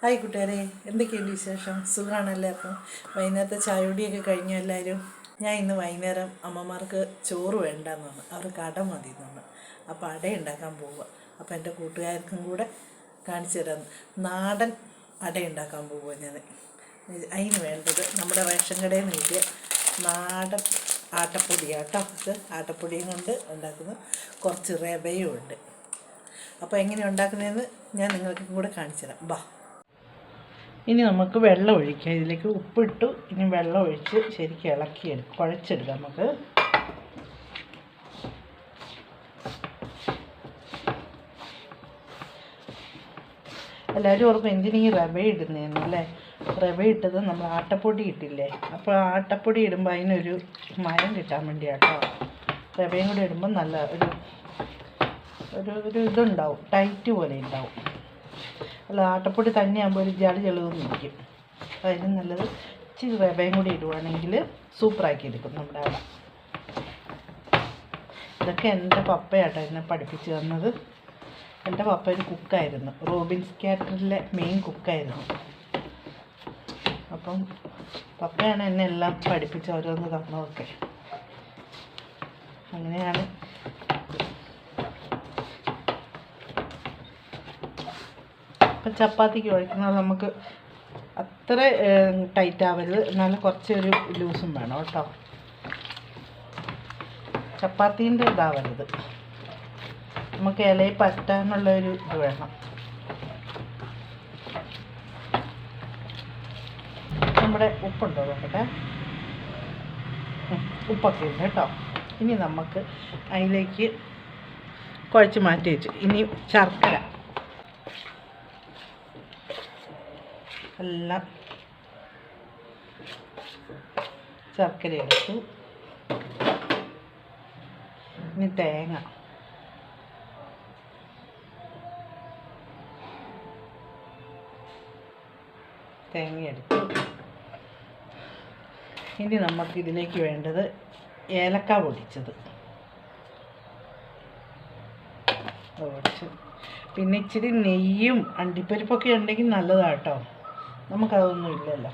Hi കൂട്ടുകാരെ, എന്തൊക്കെയുണ്ട് വിശേഷം? സുഖമാണല്ലേ? അപ്പം വൈകുന്നേരത്തെ ചായകുടിയൊക്കെ കഴിഞ്ഞു എല്ലാവരും. ഞാൻ ഇന്ന് വൈകുന്നേരം അമ്മമാർക്ക് ചോറ് വേണ്ടെന്ന് പറഞ്ഞു, അവർക്ക് അട മതി എന്ന് പറഞ്ഞു. അപ്പോൾ അട ഉണ്ടാക്കാൻ പോവുക. അപ്പോൾ എൻ്റെ കൂട്ടുകാർക്കും കൂടെ കാണിച്ചു തരാം. നാടൻ അട ഉണ്ടാക്കാൻ പോവുക ഞാൻ. അതിന് വേണ്ടത് നമ്മുടെ റേഷൻ കടയിൽ നിന്ന് കിട്ടിയ നാടൻ ആട്ടപ്പൊടിയാട്ടോ. ഇത് ആട്ടപ്പൊടിയും കൊണ്ട് ഉണ്ടാക്കുന്ന കുറച്ച് റവയും ഉണ്ട്. അപ്പോൾ എങ്ങനെ ഉണ്ടാക്കുന്നതെന്ന് ഞാൻ നിങ്ങൾക്കും കൂടെ കാണിച്ചു തരാം. ബാ. ഇനി നമുക്ക് വെള്ളം ഒഴിക്കാം. ഇതിലേക്ക് ഉപ്പിട്ടു. ഇനി വെള്ളം ഒഴിച്ച് ശരിക്കും ഇളക്കിയെടുക്കും, കുഴച്ചെടുക്കാം നമുക്ക്. എല്ലാവരും ഓർക്കും എന്തിനീ റവ ഇടുന്നതെന്നല്ലേ? റവ ഇട്ടത് നമ്മൾ ആട്ടപ്പൊടി ഇട്ടില്ലേ, അപ്പോൾ ആട്ടപ്പൊടി ഇടുമ്പോൾ അതിനൊരു മയം കിട്ടാൻ വേണ്ടിയാട്ടോ. റവയും കൂടി ഇടുമ്പോൾ നല്ല ഒരു ഇതുണ്ടാവും, ടൈറ്റ് പോലെ ഉണ്ടാവും. അല്ല, ആട്ടപ്പൊടി തന്നെയാകുമ്പോൾ ഒരു ജളുജളുന്നിരിക്കും. അതിന് നല്ലത് ഇച്ചിരി റവയും കൂടി ഇടുവാണെങ്കിൽ സൂപ്പറാക്കി എടുക്കും നമ്മുടെ അട. ഇതൊക്കെ എൻ്റെ പപ്പയാട്ടോ എന്നെ പഠിപ്പിച്ച് തന്നത്. എൻ്റെ പപ്പ ഒരു കുക്കായിരുന്നു, റോബിൻസ് കാറ്ററിലെ മെയിൻ കുക്കായിരുന്നു. അപ്പം പപ്പയാണ് എന്നെ എല്ലാം പഠിപ്പിച്ച് ഓരോന്ന് തന്നതൊക്കെ. അങ്ങനെയാണ്. ഇപ്പം ചപ്പാത്തിക്ക് കുഴക്കുന്നത് നമുക്ക് അത്ര ടൈറ്റ് ആവരുത്, എന്നാലും കുറച്ചൊരു ലൂസും വേണം കേട്ടോ. ചപ്പാത്തീൻ്റെ ഇതാവരുത്, നമുക്ക് ഇലയിൽ പറ്റാനുള്ളൊരു ഇത് വേണം. നമ്മുടെ ഉപ്പുണ്ടോ നോക്കട്ടെ? ഉപ്പൊക്കെ ഉണ്ട് കേട്ടോ. ഇനി നമുക്ക് അതിലേക്ക് കുഴച്ച് മാറ്റി വെച്ചു. ഇനി ശർക്കര എല്ലാം ശർക്കര എടുത്തു. ഇനി തേങ്ങ എടുത്തു. ഇനി നമുക്ക് ഇതിലേക്ക് വേണ്ടത് ഏലക്ക പൊടിച്ചത് പൊടിച്ച്, പിന്നെ ഇച്ചിരി നെയ്യും അണ്ടിപ്പരിപ്പൊക്കെ ഉണ്ടെങ്കിൽ നല്ലതാട്ടോ. നമുക്കതൊന്നും ഇല്ലല്ലോ.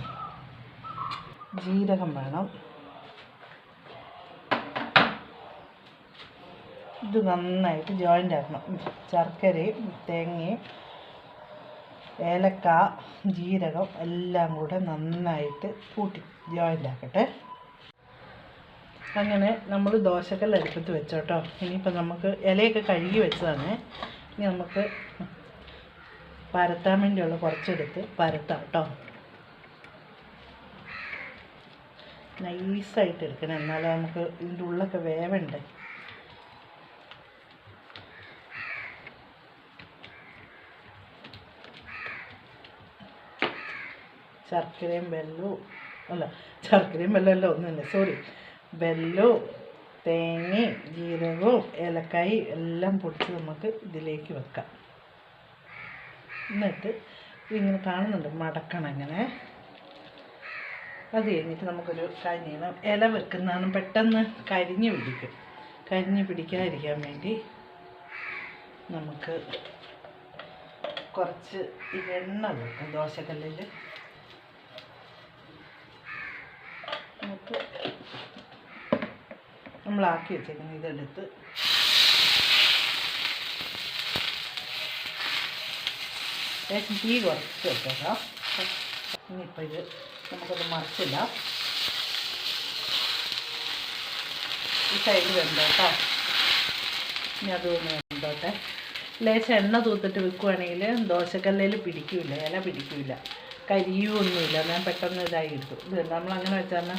ജീരകം വേണം. ഇത് നന്നായിട്ട് ജോയിൻ്റ് ആക്കണം. ശർക്കരയും തേങ്ങയും ഏലക്ക ജീരകം എല്ലാം കൂടെ നന്നായിട്ട് കൂട്ടി ജോയിൻ്റ് ആക്കട്ടെ. അങ്ങനെ നമ്മൾ ദോശക്കല്ല് അടുപ്പത്ത് വെച്ചോട്ടോ. ഇനിയിപ്പോൾ നമുക്ക് ഇലയൊക്കെ കഴുകി വെച്ചതാണ്. ഇനി നമുക്ക് പരത്താൻ വേണ്ടിയുള്ള കുറച്ചെടുത്ത് പരത്താം കേട്ടോ. നൈസായിട്ട് എടുക്കണം, എന്നാലും നമുക്ക് ഇതിൻ്റെ ഉള്ളൊക്കെ വേവണ്ടേ. ശർക്കരയും വെല്ലവും ഒന്നുമില്ല, സോറി, വെല്ലവും തേങ്ങയും ജീരകവും ഏലക്കായും എല്ലാം പൊടിച്ച് നമുക്ക് ഇതിലേക്ക് വെക്കാം. എന്നിട്ട് ഇതിങ്ങനെ കാണുന്നുണ്ട്, മടക്കണം ഇങ്ങനെ. അത് കഴിഞ്ഞിട്ട് നമുക്കൊരു കാര്യം ചെയ്യണം. ഇല വെക്കുന്നതാണ് പെട്ടെന്ന് കരിഞ്ഞ് പിടിക്കാതിരിക്കാൻ വേണ്ടി നമുക്ക് കുറച്ച് എണ്ണ വെക്കും ദോശക്കല്ലിൽ. നമുക്ക് നമ്മളാക്കി വെച്ചേക്കുന്ന ഇതെടുത്ത് തീ കുറച്ച് വെച്ചേക്കാം. ഇനിയിപ്പോൾ ഇത് നമുക്കത് മറിച്ചില്ല. ഈ സൈഡ് വെന്തോട്ടോ. ഇനി അതൊന്ന് വെന്തോട്ടെ. ലേശം എണ്ണ തൂത്തിട്ട് വെക്കുവാണെങ്കിൽ ദോശക്കല്ലിൽ പിടിക്കില്ല, ഇല പിടിക്കില്ല, കരിയൊന്നുമില്ല. ഞാൻ പെട്ടെന്ന് ഇതായി എടുത്തു. ഇത് നമ്മളങ്ങനെ വെച്ചാൽ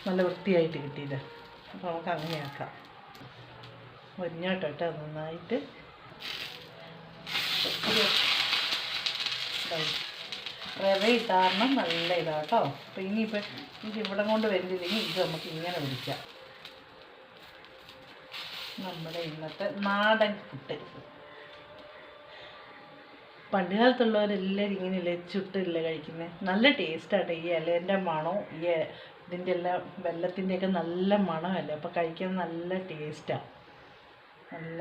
നല്ല വൃത്തിയായിട്ട് കിട്ടിയില്ല. അപ്പോൾ നമുക്ക് അങ്ങനെയാക്കാം. മുരിഞ്ഞോട്ടോ നന്നായിട്ട്. റവ ഇട്ടാരണം നല്ല ഇതാട്ടോ. അപ്പോൾ ഇനിയിപ്പോൾ ഇത് ഇവിടെ കൊണ്ട് വരുന്നില്ലെങ്കിൽ ഇത് നമുക്ക് ഇങ്ങനെ പിടിക്കാം. നമ്മുടെ ഇന്നത്തെ നാടൻ പുട്ട്. പണ്ട് കാലത്തുള്ളവരെല്ലാവരും ഇങ്ങനെയല്ലേ ചുട്ടില്ല കഴിക്കുന്നത്. നല്ല ടേസ്റ്റാട്ടോ. ഈ ഇലേൻ്റെ മണവും ഈ ഇതിൻ്റെ എല്ലാം വെല്ലത്തിൻ്റെയൊക്കെ നല്ല മണമല്ലേ, അപ്പോൾ കഴിക്കാൻ നല്ല ടേസ്റ്റാണ്. നല്ല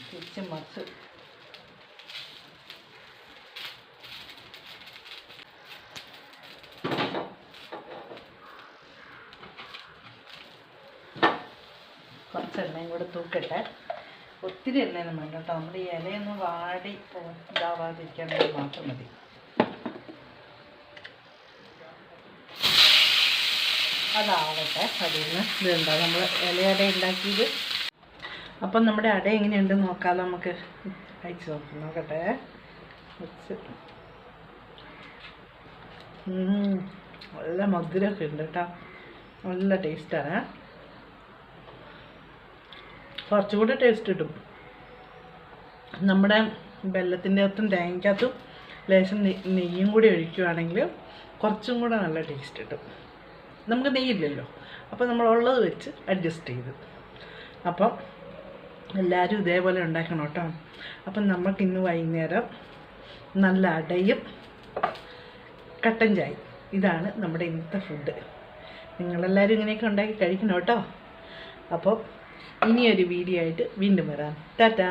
തിരിച്ച് മറിച്ച് കുറച്ച് എണ്ണയും കൂടെ തൂക്കട്ടെ. ഒത്തിരി എണ്ണയൊന്നും വേണ്ട കേട്ടോ. നമ്മുടെ ഈ ഇലയൊന്നും വാടി ഇതാവാതിരിക്കാൻ വേണ്ടി മാത്രം മതി. അതാവട്ടെ. അതിൽ നിന്ന് ഇതുണ്ടോ നമ്മൾ ഇലയട ഉണ്ടാക്കിയത്. അപ്പം നമ്മുടെ അട എങ്ങനെയുണ്ടെന്ന് നോക്കാം. നമുക്ക് കഴിച്ച് നോക്കട്ടെ. വെച്ച് നല്ല മധുരമൊക്കെ ഉണ്ട് കേട്ടോ. നല്ല ടേസ്റ്റാണ്. കുറച്ചുകൂടി ടേസ്റ്റ് കിട്ടും. നമ്മുടെ വെല്ലത്തിൻ്റെ അകത്തും തേങ്ങയ്ക്കകത്തും ലേശം നെയ്യും കൂടി ഒഴിക്കുകയാണെങ്കിൽ കുറച്ചും കൂടെ നല്ല ടേസ്റ്റ് കിട്ടും. നമുക്ക് നെയ്യില്ലല്ലോ, അപ്പോൾ നമ്മളുള്ളത് വെച്ച് അഡ്ജസ്റ്റ് ചെയ്ത്. അപ്പം എല്ലാവരും ഇതേപോലെ ഉണ്ടാക്കണം കേട്ടോ. അപ്പം നമുക്കിന്ന് വൈകുന്നേരം നല്ല അടയും കട്ടൻ ചായ, ഇതാണ് നമ്മുടെ ഇന്നത്തെ ഫുഡ്. നിങ്ങളെല്ലാവരും ഇങ്ങനെയൊക്കെ ഉണ്ടാക്കി കഴിക്കണം കേട്ടോ. അപ്പോൾ ഇനിയൊരു വീഡിയോ ആയിട്ട് വീണ്ടും വരാം. ടാറ്റാ.